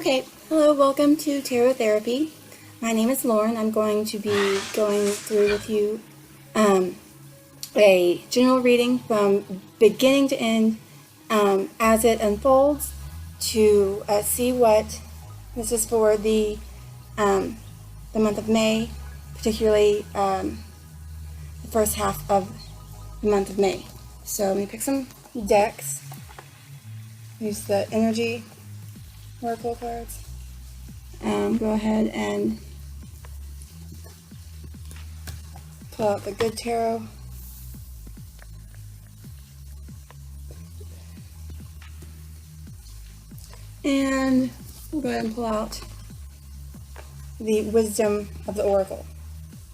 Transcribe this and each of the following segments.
Okay, hello, welcome to Tarot Therapy. My name is Lauren. I'm going to be going through with you a general reading from beginning to end as it unfolds to see what this is for the month of May, particularly the first half of the month of May. So let me pick some decks. Use the energy oracle cards. Go ahead and pull out the good tarot. And we'll go ahead and pull out the wisdom of the oracle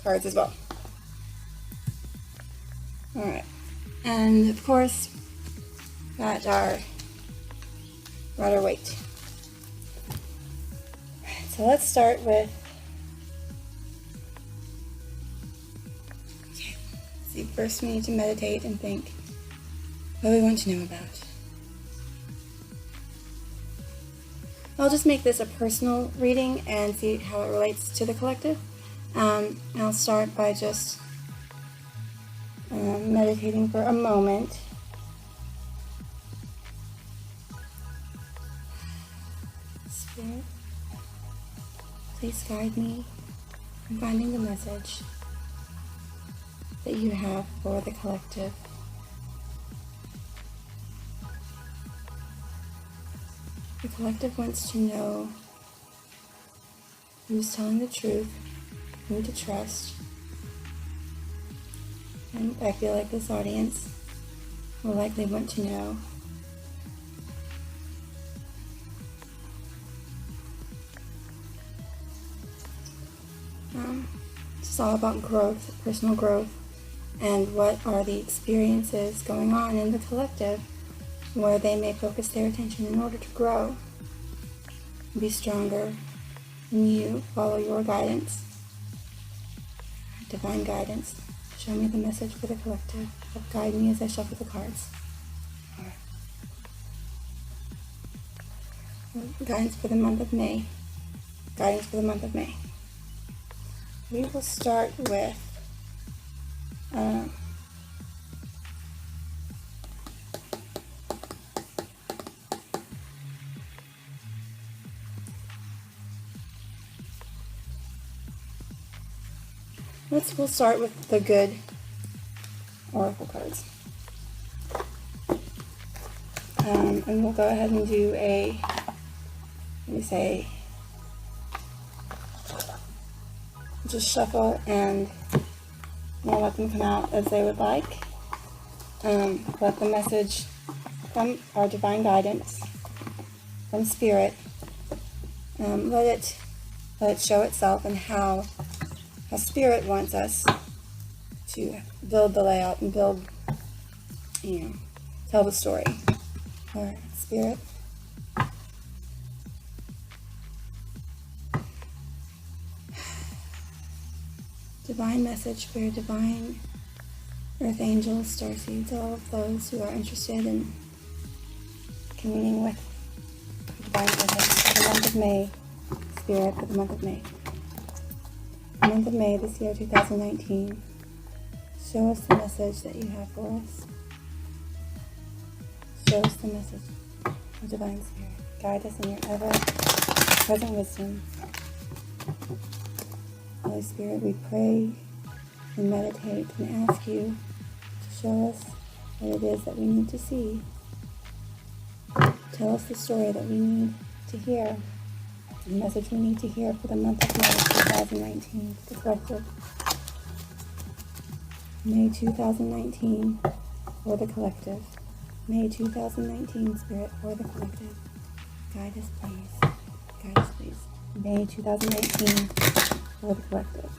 cards as well. Alright. And of course, got our Rider Waite. So let's start with, see, first we need to meditate and think what we want to know about. I'll just make this a personal reading and see how it relates to the collective. I'll start by just meditating for a moment. Spirit, please guide me in finding the message that you have for the collective. The collective wants to know who's telling the truth, who to trust, and I feel like this audience will likely want to know it's all about growth, personal growth, and what are the experiences going on in the collective where they may focus their attention in order to grow, be stronger, and you follow your guidance, divine guidance. Show me the message for the collective. Help guide me as I shuffle the cards. Guidance for the month of May. Guidance for the month of May. We will start with we'll start with the good oracle cards. And we'll go ahead and do just shuffle and let them come out as they would like. Let the message from our divine guidance, from Spirit, let it show itself and how Spirit wants us to build the layout and tell the story. All right, Spirit. Divine message for your divine earth angels, starseeds, all of those who are interested in communing with divine presence for the month of May. Spirit, for the month of May. The month of May this year, 2019. Show us the message that you have for us. Show us the message of Divine Spirit. Guide us in your ever-present wisdom. Holy Spirit, we pray and meditate and ask you to show us what it is that we need to see. Tell us the story that we need to hear. The message we need to hear for the month of May 2019, the collective. May 2019 for the collective. May 2019, Spirit, for the collective. Guide us, please. Guide us, please. May 2019 for the collective.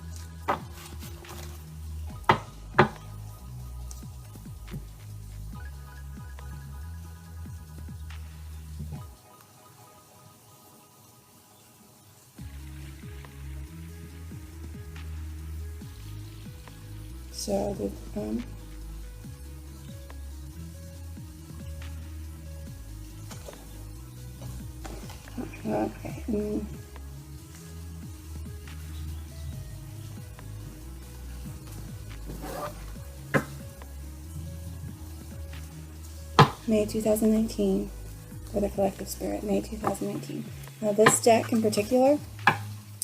So Okay. May 2019 for the collective spirit. May 2019. Now this deck in particular,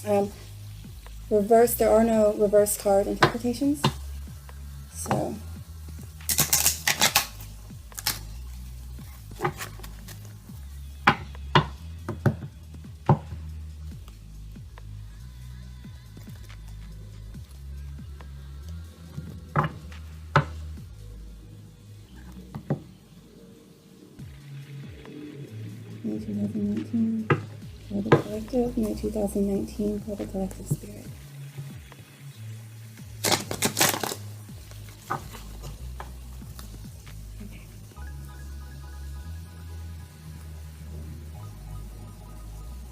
there are no reverse card interpretations. So May 2019 for the collective, May 2019 for the collective spirit. Okay.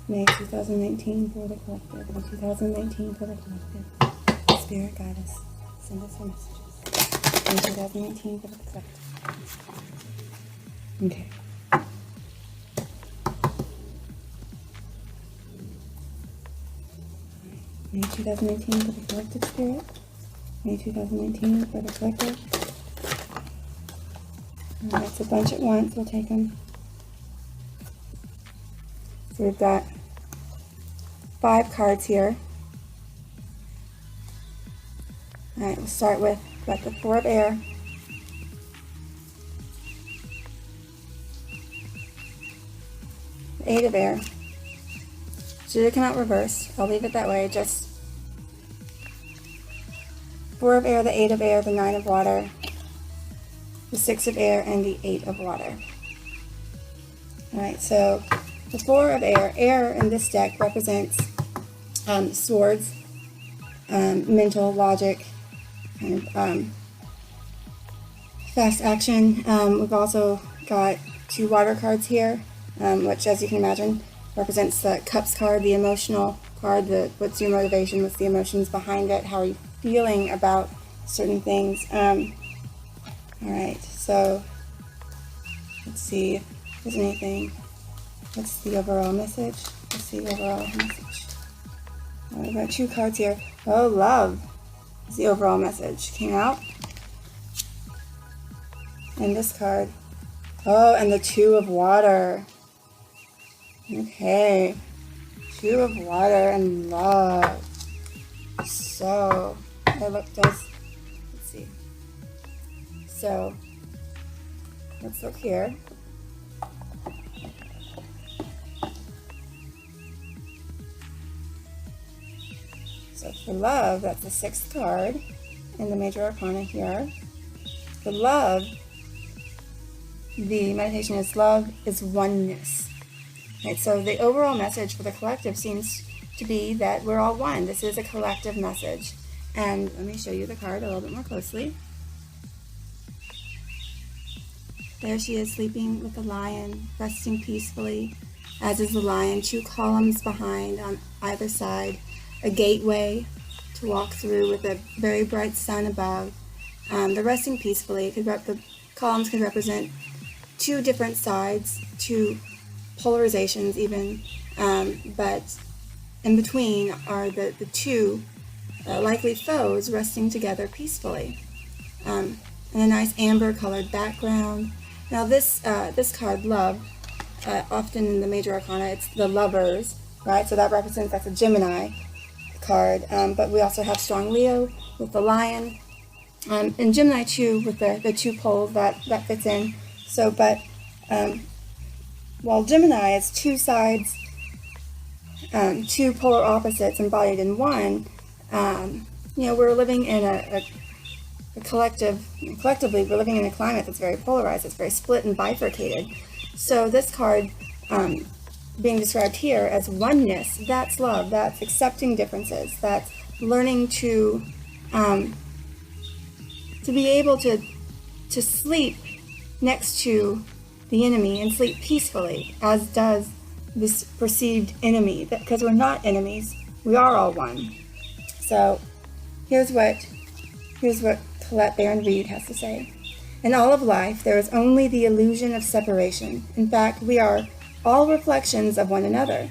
May 2019 for the collective, May 2019 for the collective. Spirit, guide us, send us our messages. May 2019 for the collective. Okay. May 2019 for the collective spirit. May 2019 for the collective. Alright, it's a bunch at once. We'll take them. So we've got 5 cards here. Alright, we'll start with the 4 of air. The 8 of air. Should have come out reversed. I'll leave it that way. Just 4 of air, the 8 of air, the 9 of water, the 6 of air, and the 8 of water. Alright, so the 4 of air. Air in this deck represents swords, mental, logic, kind of fast action. We've also got 2 water cards here, which, as you can imagine, represents the Cups card, the emotional card. What's your motivation? What's the emotions behind it? How are you feeling about certain things? Alright, so let's see if there's anything. What's the overall message? Let's see the overall message. We've got 2 cards here. Oh, love is the overall message. Came out. And this card. Oh, and the 2 of water. Okay, 2 of water and love. So, let's see. So, let's look here. So for love, that's the 6th card in the major arcana here. For love, the meditation is love is oneness. Right, so the overall message for the collective seems to be that we're all one. This is a collective message. And let me show you the card a little bit more closely. There she is sleeping with the lion, resting peacefully, as is the lion. 2 columns behind on either side, a gateway to walk through with a very bright sun above. They're resting peacefully. The columns could represent 2 different sides, 2 polarizations even, but in between are the 2 likely foes resting together peacefully, and a nice amber colored background. Now this card, love, often in the major arcana it's the lovers, right? So that's a Gemini card, but we also have strong Leo with the lion, and Gemini too with the 2 poles that fits in. So, but while Gemini is 2 sides, 2 polar opposites embodied in one, we're living in a collectively, we're living in a climate that's very polarized, it's very split and bifurcated. So this card, being described here as oneness, that's love, that's accepting differences, that's learning to be able to sleep next to the enemy and sleep peacefully, as does this perceived enemy, because we're not enemies, we are all one. So here's what Colette Baron Reid has to say. In all of life, there is only the illusion of separation. In fact, we are all reflections of one another.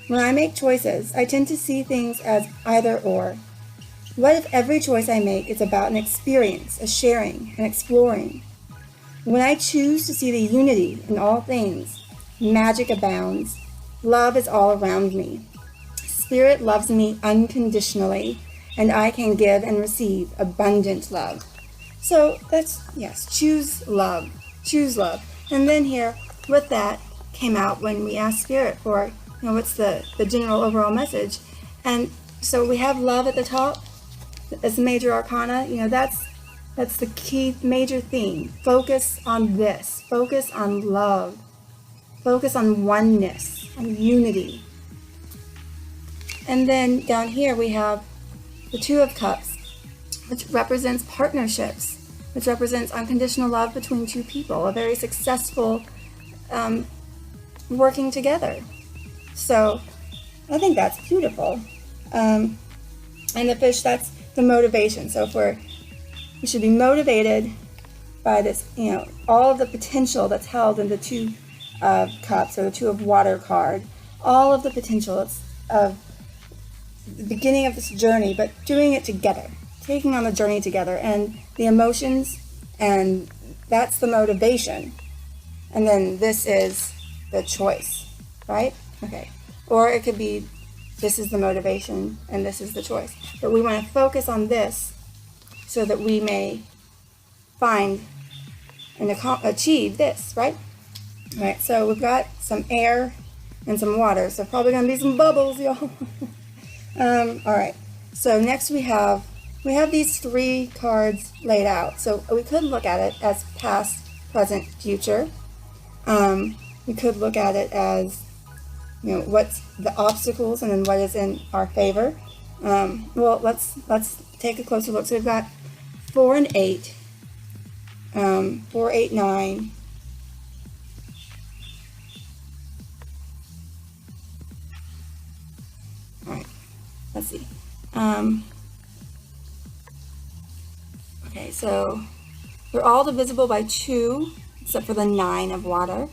When I make choices, I tend to see things as either or. What if every choice I make is about an experience, a sharing, an exploring? When I choose to see the unity in all things, magic abounds. Love is all around me. Spirit loves me unconditionally, and I can give and receive abundant love. So that's, yes, choose love. Choose love. And then here, with that, came out when we asked Spirit for, what's the general overall message. And so we have love at the top as the major arcana. That's the key major theme. Focus on this. Focus on love. Focus on oneness, on unity. And then down here we have the Two of Cups, which represents partnerships, which represents unconditional love between two people, a very successful working together. So I think that's beautiful. And the fish, that's the motivation. So we should be motivated by this, all of the potential that's held in the Two of Cups or the Two of Water card, all of the potential of the beginning of this journey, but doing it together, taking on the journey together, and the emotions, and that's the motivation. And then this is the choice, right? Okay. Or it could be this is the motivation and this is the choice. But we want to focus on this so that we may find and achieve this, right? All right, so we've got some air and some water, so probably going to be some bubbles, y'all. All right, so next we have these three cards laid out. So we could look at it as past, present, future. We could look at it as, what's the obstacles and then what is in our favor. Well, let's take a closer look. So we've got 4 and 8, 4, 8, 9. All right, let's see. Okay, so they're all divisible by 2, except for the 9 of water.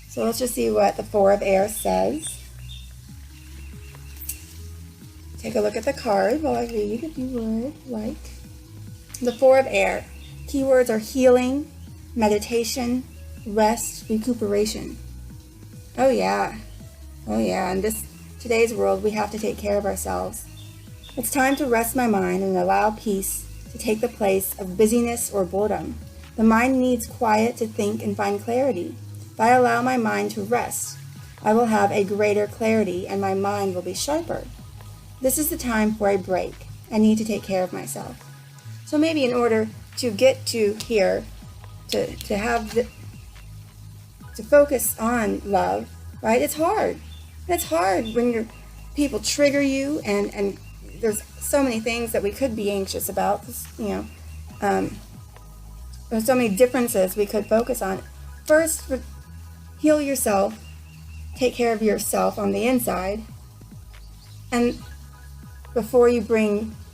So let's just see what the 4 of air says. Take a look at the card while I read, if you would like. The 4 of air. Keywords are healing, meditation, rest, recuperation. Oh yeah. In today's world, we have to take care of ourselves. It's time to rest my mind and allow peace to take the place of busyness or boredom. The mind needs quiet to think and find clarity. If I allow my mind to rest, I will have a greater clarity and my mind will be sharper. This is the time for a break. I need to take care of myself. So maybe in order to get to here, to focus on love, right? It's hard. It's hard when people trigger you, and there's so many things that we could be anxious about. There's so many differences we could focus on. First, heal yourself, take care of yourself on the inside, and before you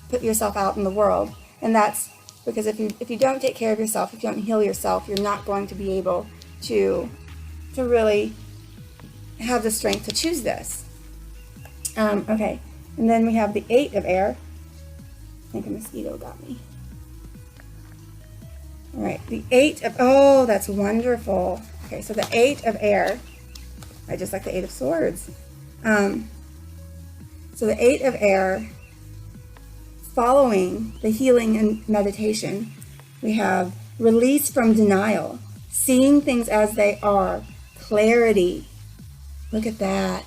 put yourself out in the world. And that's because if you don't take care of yourself, if you don't heal yourself, you're not going to be able to really have the strength to choose this. Okay, and then we have the 8 of air. I think a mosquito got me. All right, the 8 of, oh, that's wonderful. Okay, so the 8 of air, I just like the 8 of swords. So the 8 of air, following the healing and meditation, we have release from denial, seeing things as they are, clarity. Look at that.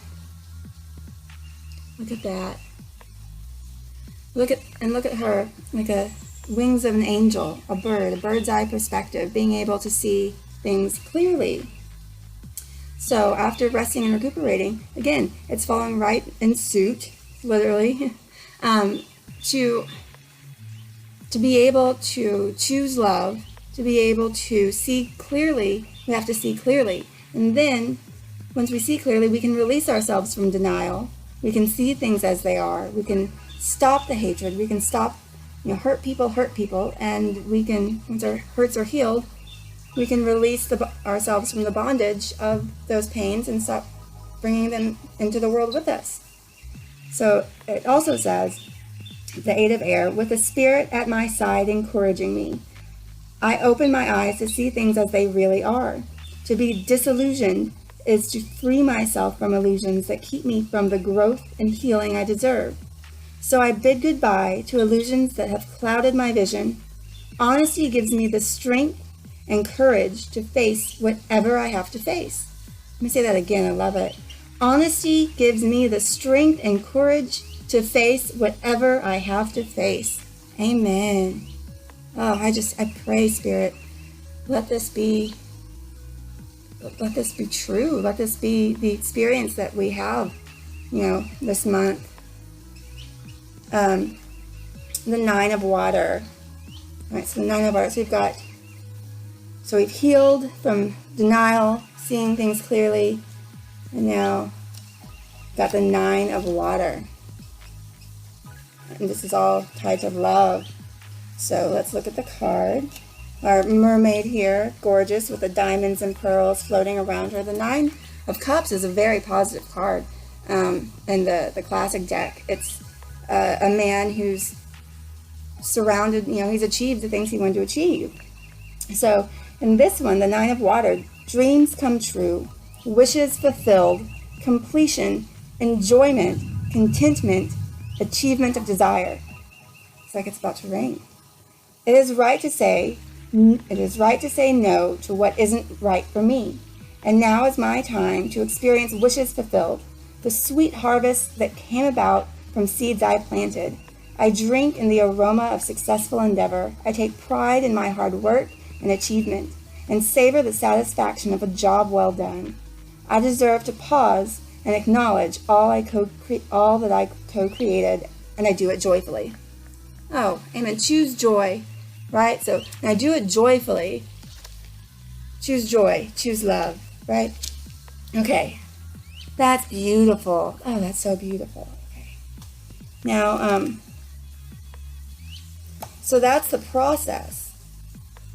Look at that. Look at her, like a wings of an angel, a bird, a bird's eye perspective, being able to see things clearly. So after resting and recuperating, again, it's following right in suit, literally, to be able to choose love, to be able to see clearly. We have to see clearly. And then, once we see clearly, we can release ourselves from denial. We can see things as they are. We can stop the hatred. We can stop, hurt people, and we can, once our hurts are healed, we can release ourselves from the bondage of those pains and stop bringing them into the world with us. So it also says, the 8 of air, with the Spirit at my side encouraging me, I open my eyes to see things as they really are. To be disillusioned is to free myself from illusions that keep me from the growth and healing I deserve. So I bid goodbye to illusions that have clouded my vision. Honesty gives me the strength and courage to face whatever I have to face. Let me say that again, I love it. Honesty gives me the strength and courage to face whatever I have to face. Amen. Oh, I pray, Spirit, let this be true. Let this be the experience that we have, this month. The 9 of water. All right, so the 9 of water. So we've healed from denial, seeing things clearly, and now got the 9 of water. And this is all tied to love. So let's look at the card. Our mermaid here, gorgeous, with the diamonds and pearls floating around her. The 9 of Cups is a very positive card in the classic deck. It's a man who's surrounded, he's achieved the things he wanted to achieve. So in this one, the 9 of water, dreams come true, wishes fulfilled, completion, enjoyment, contentment, achievement of desire. It's like it's about to rain. It is right to say no to what isn't right for me. And now is my time to experience wishes fulfilled, the sweet harvest that came about from seeds I planted. I drink in the aroma of successful endeavor. I take pride in my hard work and achievement, and savor the satisfaction of a job well done. I deserve to pause and acknowledge all that I co-created, and I do it joyfully. Oh, amen. Choose joy, right? So, and I do it joyfully. Choose joy. Choose love, right? Okay. That's beautiful. Oh, that's so beautiful. Okay. Now, so that's the process.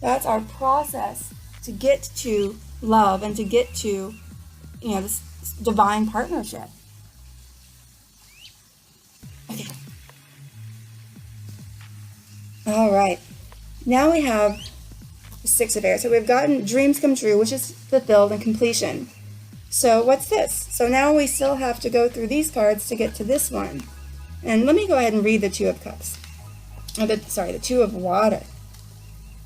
That's our process to get to love and to get to, this divine partnership. Okay. All right. Now we have the 6 of air. So we've gotten dreams come true, which is fulfilled, and completion. So what's this? So now we still have to go through these cards to get to this one. And let me go ahead and read the 2 of cups. The 2 of water.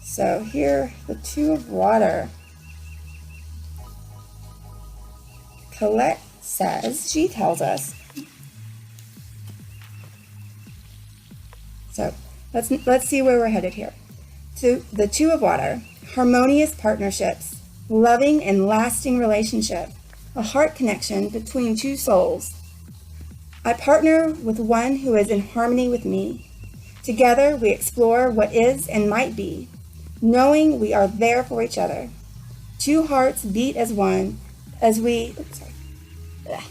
So here, the 2 of water. Colette says, she tells us. So let's see where we're headed here. To the 2 of water, harmonious partnerships, loving and lasting relationship, a heart connection between 2 souls. I partner with one who is in harmony with me. Together we explore what is and might be, knowing we are there for each other. 2 hearts beat as one as we,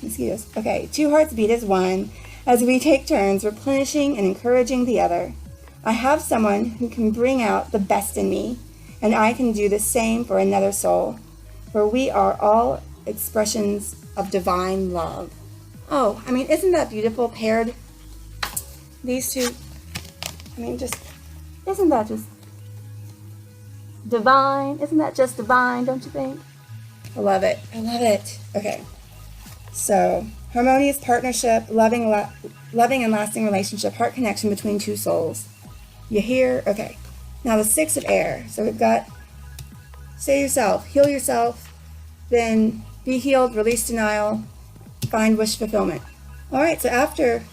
mosquitoes. Okay, 2 hearts beat as one as we take turns replenishing and encouraging the other. I have someone who can bring out the best in me, and I can do the same for another soul, for we are all expressions of divine love. Oh, isn't that beautiful paired? These two, isn't that just divine? Isn't that just divine, don't you think? I love it. I love it. Okay. So, harmonious partnership, loving and lasting relationship, heart connection between 2 souls. You hear? Okay. Now the 6 of air. So we've got, say yourself, heal yourself, then be healed, release denial, find wish fulfillment. All right, so after,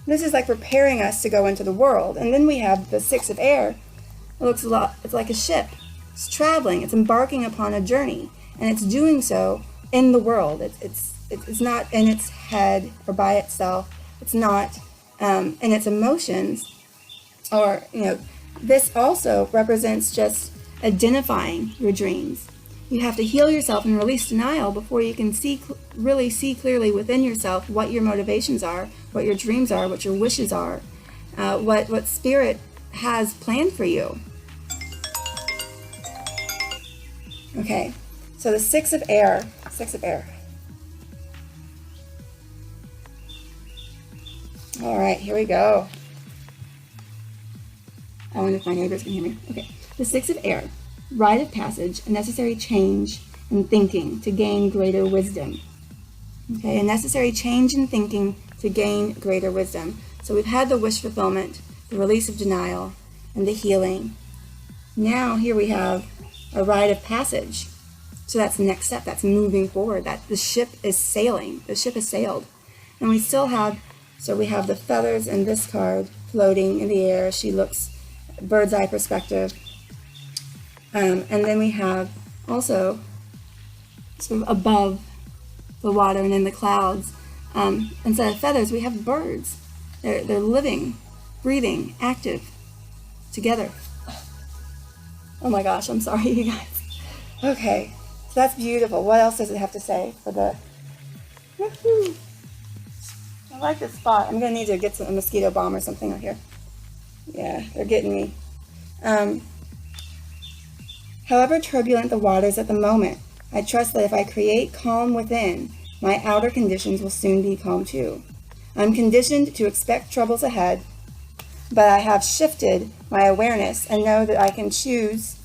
this is like preparing us to go into the world. And then we have the 6 of air. It looks it's like a ship. It's traveling, it's embarking upon a journey, and it's doing so in the world. It's not in its head or by itself. It's not in its emotions. Or, this also represents just identifying your dreams. You have to heal yourself and release denial before you can really see clearly within yourself what your motivations are, what your dreams are, what your wishes are, what Spirit has planned for you. Okay, so the Six of Air. All right, here we go. I wonder if my neighbors can hear me. Okay, the Six of Air. Rite of passage, a necessary change in thinking to gain greater wisdom. Okay, a necessary change in thinking to gain greater wisdom. So we've had the wish fulfillment, the release of denial, and the healing. Now here we have a rite of passage. So that's the next step. That's moving forward. That the ship is sailing. The ship has sailed. And we still have, so we have the feathers in this card floating in the air. She looks bird's eye perspective. And then we have also sort of above the water and in the clouds, instead of feathers, we have birds. They're living, breathing, active, together. Oh my gosh, I'm sorry, you guys. Okay, so that's beautiful. What else does it have to say for the... Woohoo! I like this spot. I'm going to need to get a mosquito bomb or something out here. Yeah, they're getting me. However turbulent the waters at the moment, I trust that if I create calm within, my outer conditions will soon be calm too. I'm conditioned to expect troubles ahead, but I have shifted my awareness and know that I can choose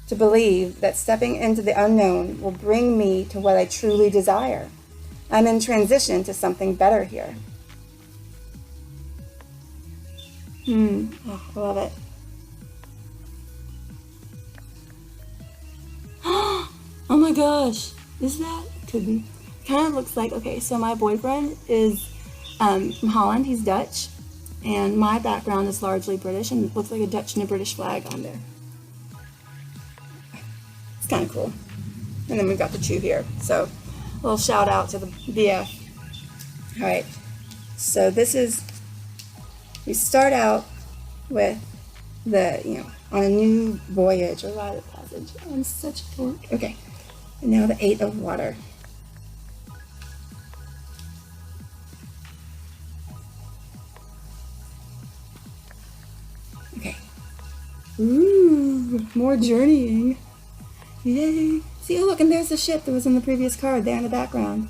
to believe that stepping into the unknown will bring me to what I truly desire. I'm in transition to something better here. Oh, I love it. Oh my gosh, is that? Could be. Kind of looks like, okay, so my boyfriend is from Holland, he's Dutch, and my background is largely British, and it looks like a Dutch and a British flag on there. It's kind of cool. And then we've got the two here, so a little shout out to the BF. All right, so this is, we start out with the, on a new voyage or rite of passage. I'm such a dork. Okay, and now the Eight of Water. Okay. Ooh, more journeying. Yay. See, oh look, and there's the ship that was in the previous card there in the background.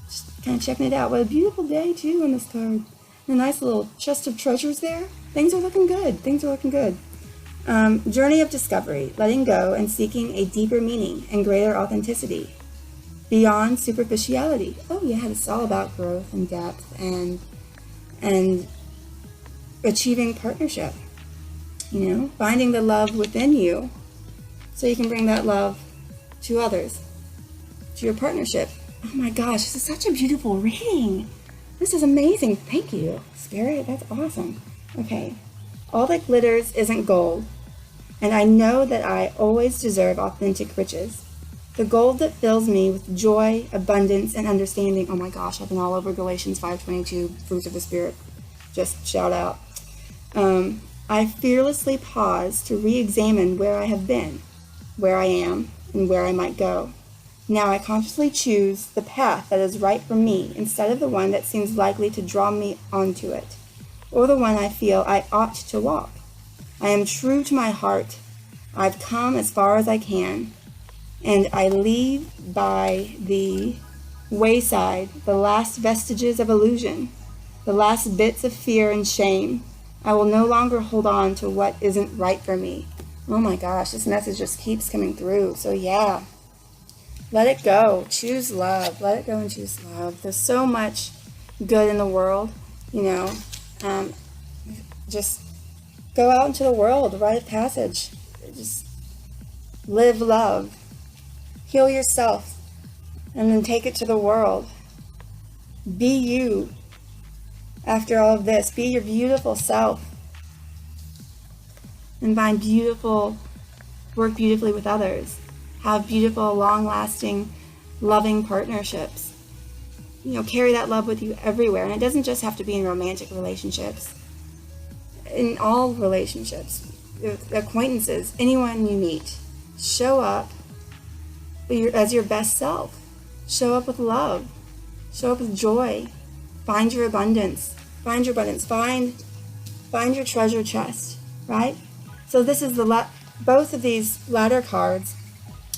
Just kind of checking it out. What a beautiful day, too, on this card. And a nice little chest of treasures there. Things are looking good. Journey of discovery, letting go and seeking a deeper meaning and greater authenticity beyond superficiality. Oh yeah, it's all about growth and depth and achieving partnership. Finding the love within you so you can bring that love to others, to your partnership. Oh my gosh, this is such a beautiful reading. This is amazing. Thank you, Spirit. That's awesome. Okay. All that glitters isn't gold, and I know that I always deserve authentic riches. The gold that fills me with joy, abundance, and understanding. Oh my gosh, I've been all over Galatians 5:22, fruits of the Spirit. Just shout out. I fearlessly pause to re-examine where I have been, where I am, and where I might go. Now I consciously choose the path that is right for me instead of the one that seems likely to draw me onto it, or the one I feel I ought to walk. I am true to my heart. I've come as far as I can, and I leave by the wayside the last vestiges of illusion, the last bits of fear and shame. I will no longer hold on to what isn't right for me. Oh my gosh, this message just keeps coming through. So yeah, let it go. Choose love. Let it go and choose love. There's so much good in the world, just go out into the world, rite of passage. Just live love. Heal yourself, and then take it to the world. Be you. After all of this, be your beautiful self. And work beautifully with others. Have beautiful, long-lasting, loving partnerships. Carry that love with you everywhere. And it doesn't just have to be in romantic relationships. In all relationships, acquaintances, anyone you meet, show up as your best self. Show up with love. Show up with joy. Find your abundance. Find your treasure chest, right? So this is both of these ladder cards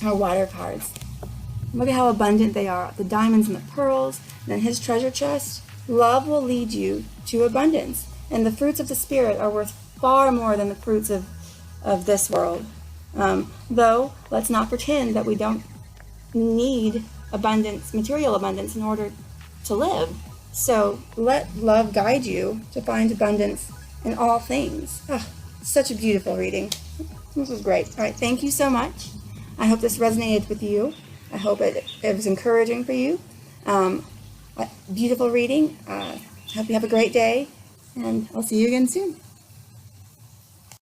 our water cards. Look at how abundant they are, the diamonds and the pearls, and then his treasure chest. Love will lead you to abundance, and the fruits of the Spirit are worth far more than the fruits of this world. Though, let's not pretend that we don't need abundance, material abundance, in order to live. So let love guide you to find abundance in all things. Oh, such a beautiful reading. This was great. All right, thank you so much. I hope this resonated with you. I hope it was encouraging for you. Beautiful reading. Hope you have a great day, and I'll see you again soon.